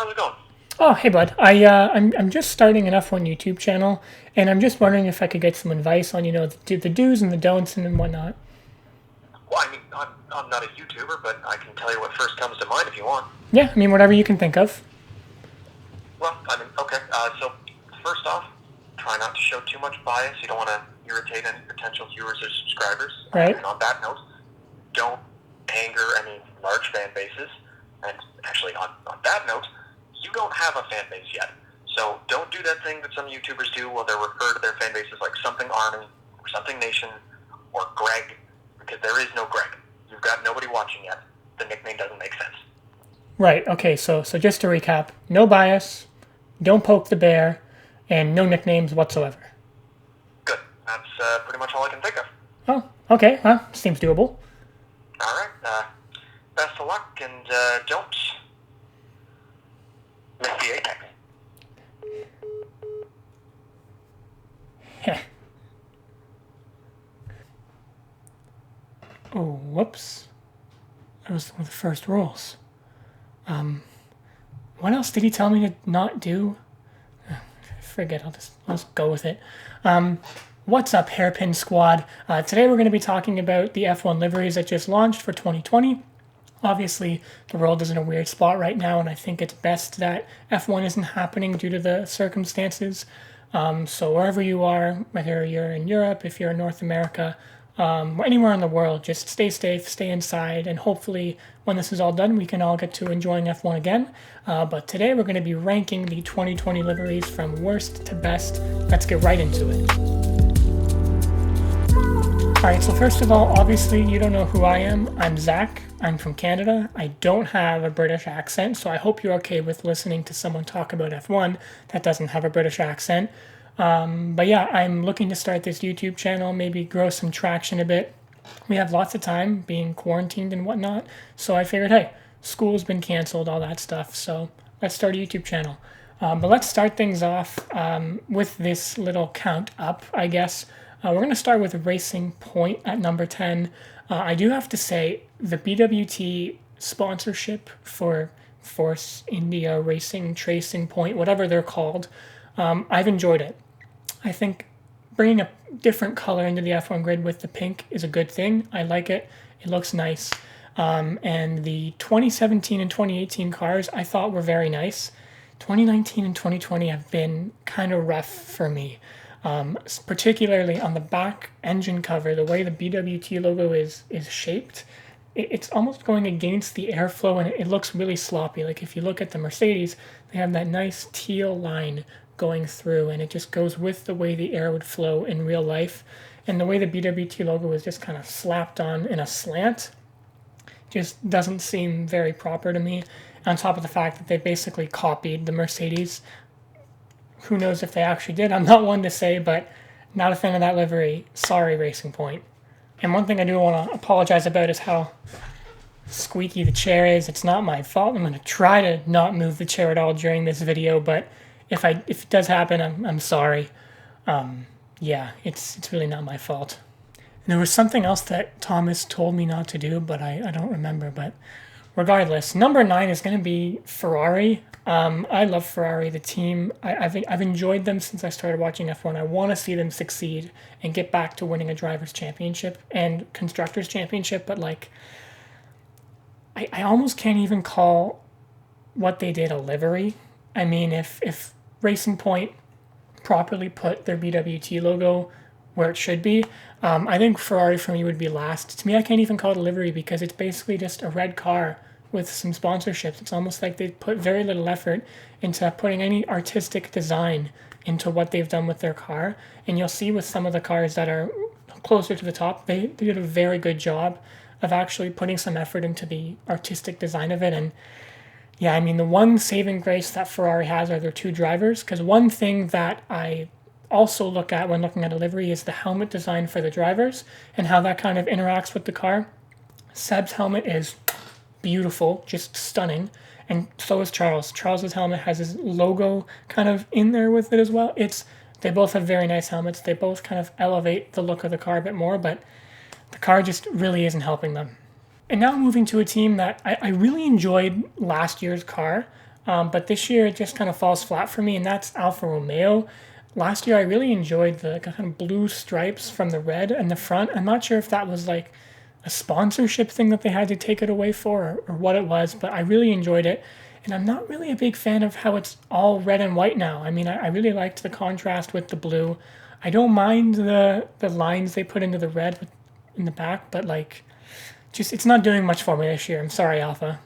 how's it going? Oh, hey bud. I'm just starting an F1 YouTube channel, and I'm just wondering if I could get some advice on the do's and the don'ts and whatnot. Well, I mean, I'm not a YouTuber, but I can tell you what first comes to mind if you want. Yeah, I mean whatever you can think of. Well, I mean, okay. So first off, try not to show too much bias. You don't want to irritate any potential viewers or subscribers. Right? And on that note, don't anger any large fan bases. And actually, on that note, you don't have a fan base yet. So don't do that thing that some YouTubers do where they refer to their fan bases like something Army or something Nation or Greg, because there is no Greg. You've got nobody watching yet. The nickname doesn't make sense. Right. Okay. So just to recap, no bias, don't poke the bear, and no nicknames whatsoever. Good. That's pretty much all I can think of. Oh, okay. Well, seems doable. All right. Best of luck, and don't miss the apex. Heh. Oh, whoops. That was one of the first rules. What else did he tell me to not do? Forget. I'll just go with it. What's up, Hairpin Squad? Today we're going to be talking about the F1 liveries that just launched for 2020. Obviously, the world is in a weird spot right now, and I think it's best that F1 isn't happening due to the circumstances. So wherever you are, whether you're in Europe, if you're in North America, anywhere in the world, just stay safe, stay inside, and hopefully when this is all done, we can all get to enjoying F1 again. But today we're going to be ranking the 2020 liveries from worst to best. Let's get right into it. Alright, so first of all, obviously you don't know who I am. I'm Zach. I'm from Canada. I don't have a British accent, so I hope you're okay with listening to someone talk about F1 that doesn't have a British accent. But yeah, I'm looking to start this YouTube channel, maybe grow some traction a bit. We have lots of time being quarantined and whatnot, so I figured, hey, school's been canceled, all that stuff, so let's start a YouTube channel. But let's start things off with this little count up, I guess. We're going to start with Racing Point at number 10. I do have to say, the BWT sponsorship for Force India Racing, Tracing Point, whatever they're called, I've enjoyed it. I think bringing a different color into the F1 grid with the pink is a good thing. I like it. It looks nice. And the 2017 and 2018 cars I thought were very nice. 2019 and 2020 have been kind of rough for me. Particularly on the back engine cover, the way the BWT logo is shaped, it's almost going against the airflow, and it looks really sloppy. Like if you look at the Mercedes, they have that nice teal line going through, and it just goes with the way the air would flow in real life. And the way the BWT logo is just kind of slapped on in a slant just doesn't seem very proper to me. On top of the fact that they basically copied the Mercedes. Who knows if they actually did? I'm not one to say, but not a fan of that livery. Sorry, Racing Point. And one thing I do want to apologize about is how squeaky the chair is. It's not my fault. I'm going to try to not move the chair at all during this video, but if it does happen, I'm sorry. Yeah, it's really not my fault. And there was something else that Thomas told me not to do, but I don't remember. But regardless, number 9 is going to be Ferrari. I love Ferrari, the team. I've enjoyed them since I started watching F1. I want to see them succeed and get back to winning a driver's championship and constructors championship, but like I almost can't even call what they did a livery. I mean, if Racing Point properly put their BWT logo where it should be, I think Ferrari for me would be last. To me, I can't even call it a livery because it's basically just a red car with some sponsorships. It's almost like they put very little effort into putting any artistic design into what they've done with their car. And you'll see with some of the cars that are closer to the top, they did a very good job of actually putting some effort into the artistic design of it. And yeah, I mean, the one saving grace that Ferrari has are their two drivers, because one thing that I also look at when looking at a livery is the helmet design for the drivers and how that kind of interacts with the car. Seb's helmet is beautiful, just stunning, and so is Charles. Charles's helmet has his logo kind of in there with it as well. They both have very nice helmets. They both kind of elevate the look of the car a bit more, but the car just really isn't helping them. And now moving to a team that I really enjoyed last year's car. But this year it just kind of falls flat for me, and that's Alfa Romeo. Last year I really enjoyed the kind of blue stripes from the red and the front. I'm not sure if that was like a sponsorship thing that they had to take it away for, or what it was, but I really enjoyed it. And I'm not really a big fan of how it's all red and white now. I mean, I really liked the contrast with the blue. I don't mind the lines they put into the red in the back, but like, just it's not doing much for me this year. I'm sorry, Alpha.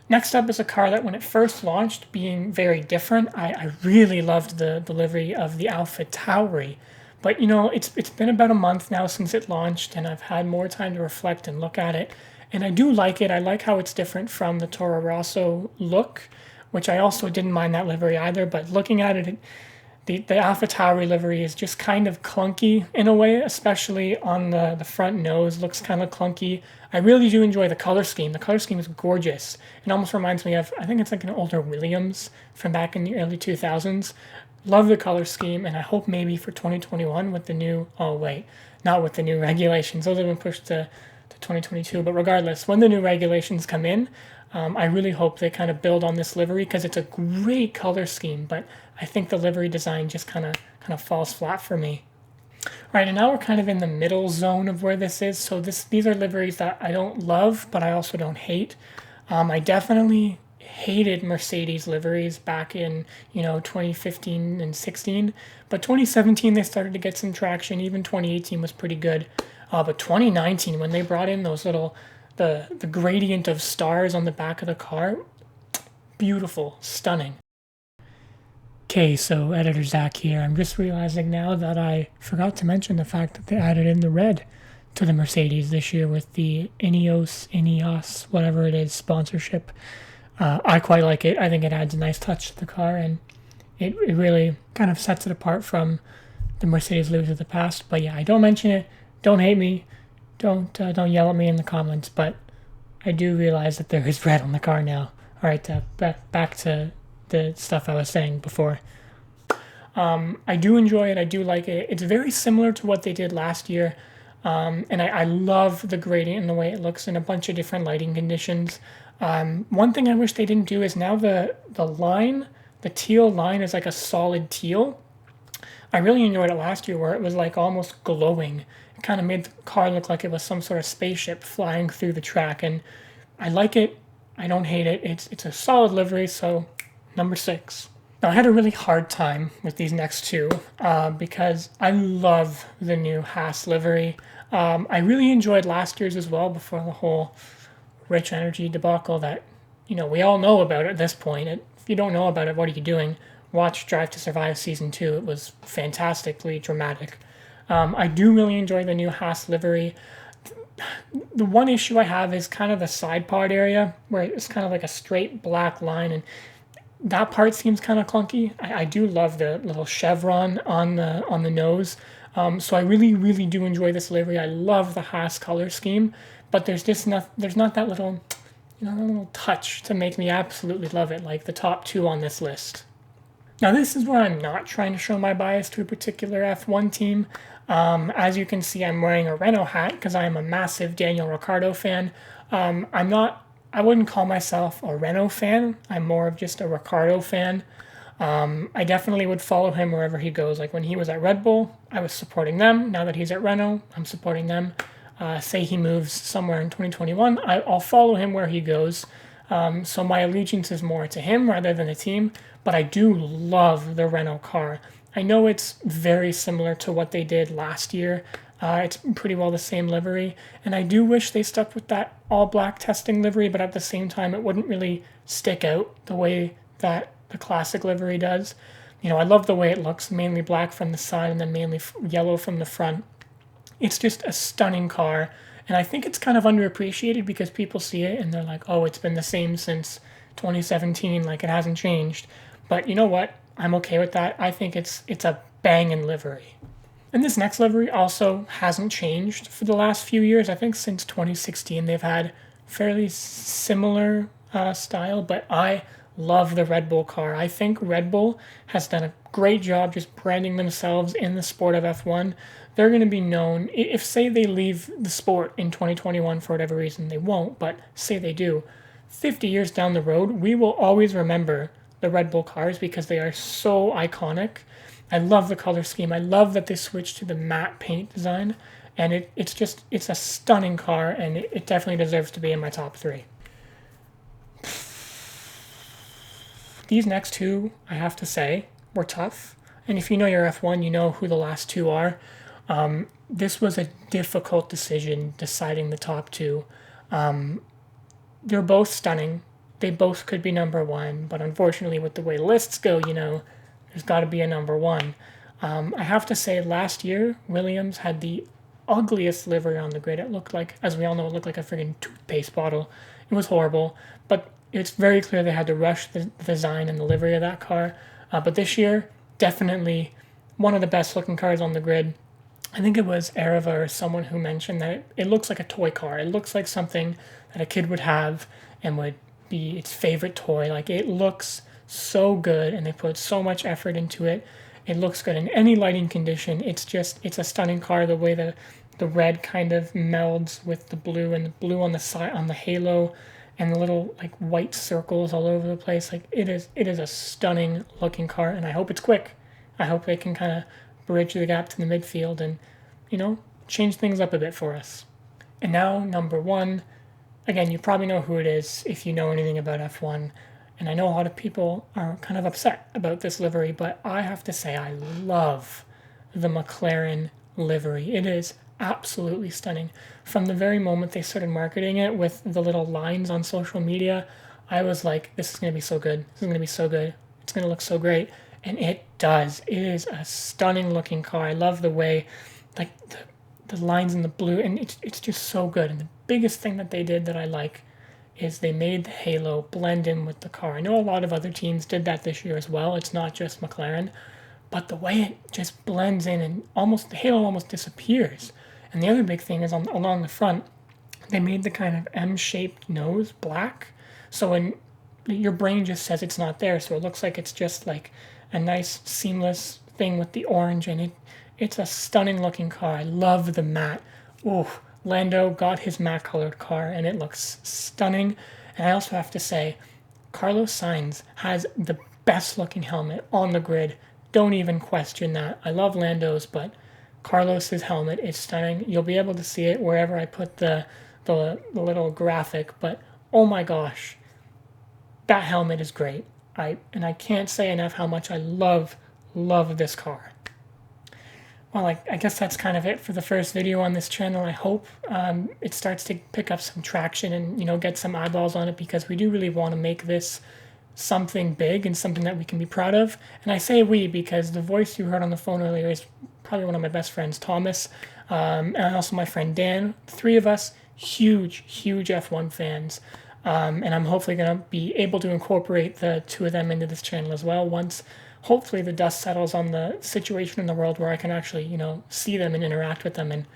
Next up is a car that when it first launched, being very different, I really loved the livery of the Alfa Tauri. But it's been about a month now since it launched, and I've had more time to reflect and look at it. And I do like it. I like how it's different from the Toro Rosso look, which I also didn't mind that livery either. But looking at it, the Alfa Tauri livery is just kind of clunky in a way, especially on the front nose. Looks kind of clunky. I really do enjoy the color scheme. The color scheme is gorgeous. It almost reminds me of, I think it's like an older Williams from back in the early 2000s. Love the color scheme, and I hope maybe for 2021 with the new, oh wait, not with the new regulations. Those have been pushed to 2022. But regardless, when the new regulations come in, I really hope they kind of build on this livery because it's a great color scheme, but I think the livery design just kind of falls flat for me. All right, and now we're kind of in the middle zone of where this is. So these are liveries that I don't love, but I also don't hate. I definitely hated Mercedes liveries back in 2015 and 16, but 2017 they started to get some traction. Even 2018 was pretty good, but 2019 when they brought in those little the gradient of stars on the back of the car, beautiful, stunning. Okay, so editor Zach here. I'm just realizing now that I forgot to mention the fact that they added in the red to the Mercedes this year with the Ineos, whatever it is, sponsorship. I quite like it. I think it adds a nice touch to the car, and it really kind of sets it apart from the Mercedes liveries of the past. But yeah, I don't mention it. Don't hate me. Don't yell at me in the comments. But I do realize that there is red on the car now. All right, back to the stuff I was saying before. I do enjoy it. I do like it. It's very similar to what they did last year. And I love the gradient and the way it looks in a bunch of different lighting conditions. One thing I wish they didn't do is now the line, the teal line is like a solid teal. I really enjoyed it last year where it was like almost glowing. It kind of made the car look like it was some sort of spaceship flying through the track. And I like it. I don't hate it. It's a solid livery, so number 6. Now, I had a really hard time with these next two because I love the new Haas livery. I really enjoyed last year's as well before the whole Rich Energy debacle that, we all know about at this point. If you don't know about it, what are you doing? Watch Drive to Survive Season 2. It was fantastically dramatic. I do really enjoy the new Haas livery. The one issue I have is kind of the side part area where it's kind of like a straight black line, and that part seems kind of clunky. I do love the little chevron on the nose. So I really, really do enjoy this livery. I love the Haas color scheme, but there's not that little, little touch to make me absolutely love it, like the top 2 on this list. Now this is where I'm not trying to show my bias to a particular F1 team. As you can see, I'm wearing a Renault hat because I am a massive Daniel Ricciardo fan. I wouldn't call myself a Renault fan. I'm more of just a Ricciardo fan. I definitely would follow him wherever he goes. Like when he was at Red Bull, I was supporting them. Now that he's at Renault, I'm supporting them. Say he moves somewhere in 2021, I'll follow him where he goes. So my allegiance is more to him rather than the team. But I do love the Renault car. I know it's very similar to what they did last year. It's pretty well the same livery, and I do wish they stuck with that all-black testing livery, but at the same time, it wouldn't really stick out the way that the classic livery does. I love the way it looks, mainly black from the side and then mainly yellow from the front. It's just a stunning car, and I think it's kind of underappreciated because people see it and they're like, oh, it's been the same since 2017, like it hasn't changed. But you know what? I'm okay with that. I think it's a banging livery. And this next livery also hasn't changed for the last few years. I think since 2016 they've had fairly similar style, but I love the Red Bull car. I think Red Bull has done a great job just branding themselves in the sport of F1. They're going to be known, if say they leave the sport in 2021 for whatever reason, they won't, but say they do, 50 years down the road, we will always remember the Red Bull cars because they are so iconic. I love the color scheme. I love that they switched to the matte paint design. And it's a stunning car, and it definitely deserves to be in my top 3. These next two, I have to say, were tough. And if you know your F1, you know who the last two are. This was a difficult decision deciding the top two. They're both stunning. They both could be number one, but unfortunately, with the way lists go, there's got to be a number one. I have to say, last year, Williams had the ugliest livery on the grid. It looked like, as we all know, it looked like a friggin' toothpaste bottle. It was horrible, but it's very clear they had to rush the design and the livery of that car. But this year, definitely one of the best looking cars on the grid. I think it was Areva or someone who mentioned that it looks like a toy car. It looks like something that a kid would have and would be its favorite toy. Like, it looks so good, and they put so much effort into it. It looks good in any lighting condition. It's a stunning car. The way the red kind of melds with the blue, and the blue on the side, on the halo, and the little like white circles all over the place. Like, it is a stunning looking car, and I hope it's quick. I hope they can kind of bridge the gap to the midfield and, change things up a bit for us. And now, number one. Again, you probably know who it is if you know anything about F1. And I know a lot of people are kind of upset about this livery, but I have to say I love the McLaren livery. It is absolutely stunning. From the very moment they started marketing it with the little lines on social media, I was like, this is going to be so good. This is going to be so good. It's going to look so great. And it does. It is a stunning looking car. I love the way, like, the lines in the blue, and it's just so good. And the biggest thing that they did that I like is they made the halo blend in with the car. I know a lot of other teams did that this year as well. It's not just McLaren, but the way it just blends in and the halo almost disappears. And the other big thing is along the front, they made the kind of M-shaped nose black. So when your brain just says it's not there, so it looks like it's just like a nice seamless thing with the orange, and it's a stunning looking car. I love the matte. Ooh, Lando got his matte colored car, and it looks stunning. And I also have to say, Carlos Sainz has the best looking helmet on the grid. Don't even question that. I love Lando's, but Carlos's helmet is stunning. You'll be able to see it wherever I put the little graphic, but oh my gosh, that helmet is great. I can't say enough how much I love this car. Well, I guess that's kind of it for the first video on this channel. I hope it starts to pick up some traction and, get some eyeballs on it, because we do really want to make this something big and something that we can be proud of. And I say we because the voice you heard on the phone earlier is probably one of my best friends, Thomas, and also my friend Dan. The three of us, huge F1 fans. And I'm hopefully going to be able to incorporate the two of them into this channel as well once hopefully the dust settles on the situation in the world where I can actually, see them and interact with them and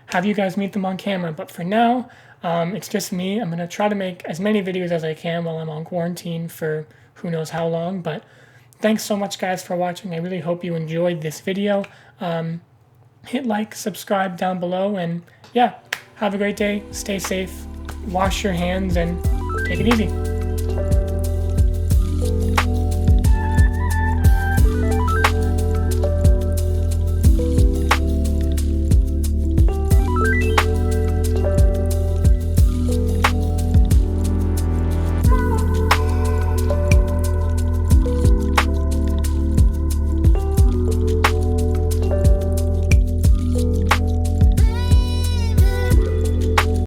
have you guys meet them on camera. But for now, it's just me. I'm going to try to make as many videos as I can while I'm on quarantine for who knows how long. But thanks so much, guys, for watching. I really hope you enjoyed this video. Hit like, subscribe down below, and yeah, have a great day. Stay safe, wash your hands, and take it easy.